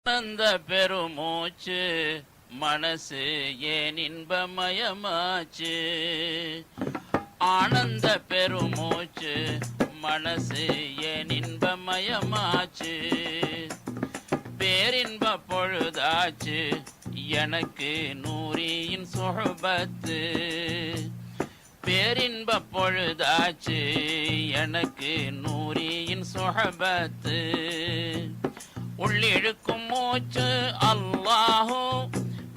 ஆனந்த பெருமூச்சு மனசு ஏன் இன்பமயமாச்சு. ஆனந்த பெருமூச்சு மனசு ஏன் இன்பமயமாச்சு. பேரின்ப பொழுதாச்சு எனக்கு நூரியின் சொஹபத்து. பேரின்ப பொழுதாச்சு எனக்கு நூரியின் சொஹபத்து. உள்ளிழுக்கும் மூச்சு அல்லாஹு,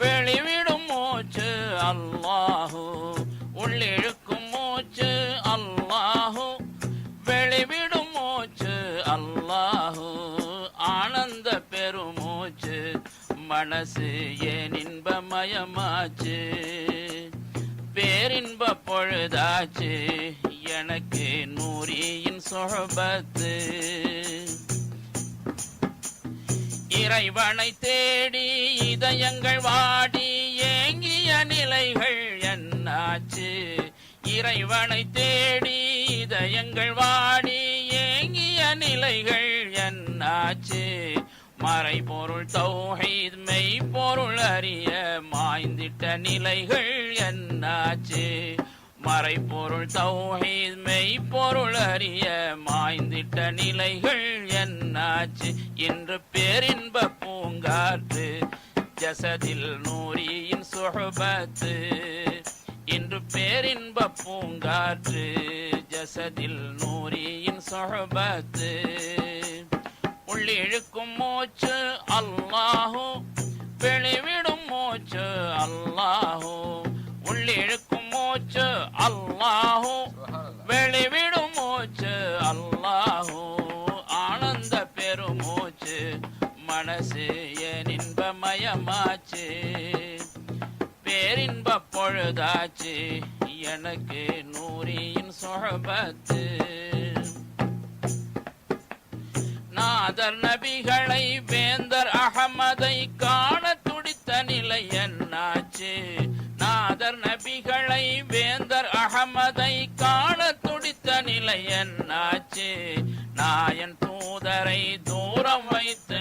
வெளிவிடும் மூச்சு அல்லாஹு. உள்ளிழுக்கும் மூச்சு அல்லாஹு, வெளிவிடும் மூச்சு அல்லாஹு. ஆனந்த பெருமூச்சு மனசு ஏன் இன்பமயமாச்சு. பேரின்ப பொழுதாச்சு எனக்கு நூரியின் சொஹபத்து. இறைவனை தேடி இதயங்கள் வாடி ஏங்கிய நிலைகள் என்னாச்சு. இறைவனை தேடி இதயங்கள் வாடி ஏங்கிய நிலைகள் என்னாச்சு. மறைபொருள் தௌஹீத் மெய்ப்பொருள் அறிய மாய்ந்திட்ட நிலைகள் என்னாச்சு. மறைபொருள் தௌஹீத் மெய்ப்பொருள் அறிய மாய்ந்திட்ட நிலைகள் என்னாச்சு. இன்று பேரின்ப பூங்காற்று ஜசதில் நூரியின் சொஹபத்து. இன்று பேரின்ப பூங்காற்று ஜசதில் நூரியின் சொஹபத்து. உள்ளிழுக்கும் மூச்சு அல்லாஹு, வெளிவிடும் மூச்சு அல்லாஹு. உள்ளிழுக்கும் மூச்சு அல்லாஹு, வெளிவிடும் மூச்சு அல்லாஹு. ஆனந்த பெருமூச்சு மனசு ஏன் இன்பமயமாச்சு. பேரின்ப பொழுதாச்சு எனக்கு நூரியின் சொஹபத்து. நாதர் நபிகளை வேந்தர் அகமதை காண துடித்த நிலை என்னாச்சு. நாதர் நபிகளை வேந்தர் அகமதை காண துடித்த நிலை என்னாச்சு. நாயன் தூதரை தூரம் வைத்து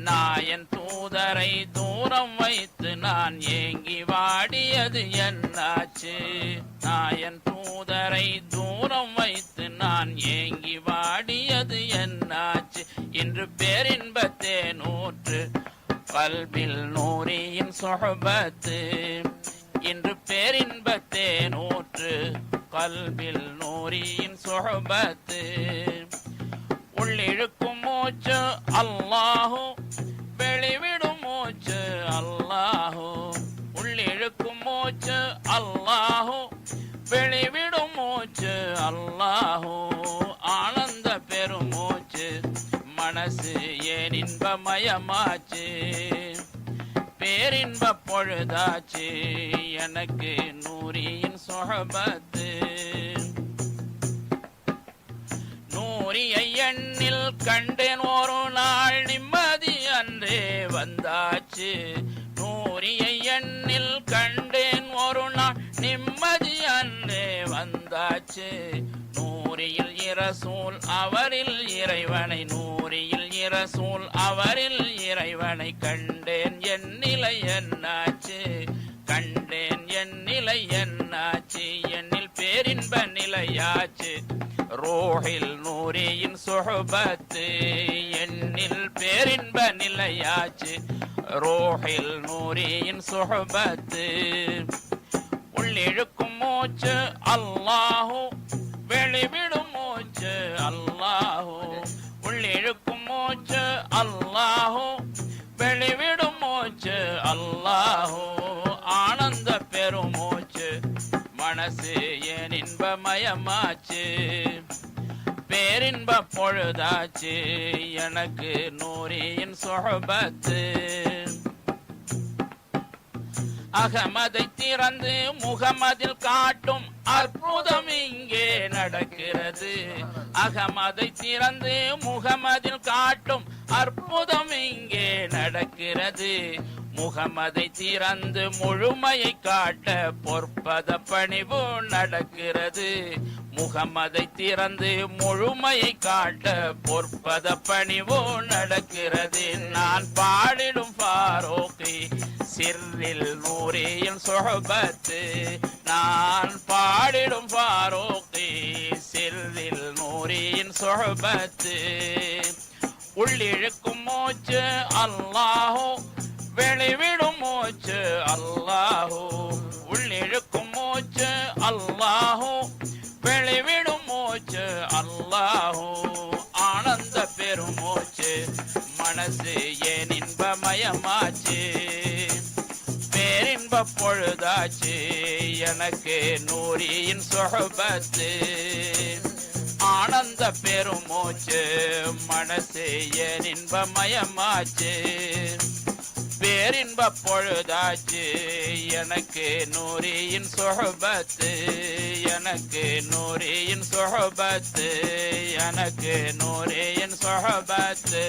நாயன் தூதரை தூரம் வைத்து நான் ஏங்கி வாடியது என்னாச்சு. நாயன் தூதரை தூரம் வைத்து நான் ஏங்கி வாடியது என்னாச்சு. இன்று பேரின்பத்தே நூற்று கல்பில் நூரியின் சொஹபத்து. இன்று பேரின்பத்தே நூற்று கல்பில் நூரியின் சொஹபத்து. உள்ளிழுக்கும் மூச்சு அல்லாஹு, வெளிவிடும் மூச்சு அல்லாஹு. உள்ளிழுக்கும் மூச்சு அல்லாஹு, வெளிவிடும் மூச்சு அல்லாஹு. ஆனந்த பெருமூச்சு மனசு ஏன் இன்பமயமாச்சு. பேரின்ப பொழுதாச்சு எனக்கு நூரியின் சொஹபத்து. நூரியை எண்ணில் கண்டேன் ஒரு நாள் நிம்மதி அன்றே வந்தாச்சு. நூரியை எண்ணில் கண்டேன் ஒரு நாள் நிம்மதி அன்றே வந்தாச்சு. நூரியில் இரசூல் அவரில் இறைவனை, நூரியில் இரசூல் அவரில் இறைவனை கண்டேன் என் நிலை என்னாச்சு. கண்டேன் என் நிலை என்னாச்சு. என்னில் பேரின்ப நிலையாச்சு. ரோஹில் நூரியின் சொஹபத்து. என்னில் பேரின்ப நிலையாச்சு. ரோஹில் நூரியின் சொஹபத்து. உள்ளிழுக்கும் மூச்சு அல்லாஹு, வெளிவிடும் மூச்சு அல்லாஹு. உள்ளிழுக்கும் மூச்சு அல்லாஹு, வெளிவிடும் மூச்சு அல்லாஹு. ஆனந்த பெருமூச்சு மனசு ஏன் இன்பமயமாச்சு. பேரின்ப பொழுதாச்சு எனக்கு நூரியின் சொஹபத்து. அகமதை திறந்து முகமதில் காட்டும் அற்புதம் இங்கே நடக்கிறது. அகமதை திறந்து முகமதில் காட்டும் அற்புதம் இங்கே நடக்கிறது. முகமதை திறந்து முழுமையை காட்ட பொற்பத பணிவு நடக்கிறது. முகமதை திறந்து முழுமையை காட்ட பொற்பத பணிவு நடக்கிறது. நான் பாடிடும் ஃபாரூகி சிர்ரில் நூரியின் சொஹபத்து. நான் பாடிடும் ஃபாரூகி சிர்ரில் நூரியின் சொஹபத்து. உள்ளிழுக்கும் மூச்சு அல்லாஹு, வெளிவிடும் மூச்சு அல்லாஹு. உள்ளிழுக்கும் மூச்சு அல்லாஹு, வெளிவிடும் மூச்சு அல்லாஹு. ஆனந்த பெருமூச்சு மனசு ஏன் இன்பமயமாச்சு. பேரின்ப பொழுதாச்சு எனக்கு நூரியின் சொஹபத்து. ஆனந்த பெருமூச்சு மனசு ஏன் இன்பமயமாச்சு. பேரின்ப பொழுதாச்சு எனக்கு நூரியின் சொஹபத்து. எனக்கு நூரியின் சொஹபத்து. எனக்கு நூரியின் சொஹபத்து.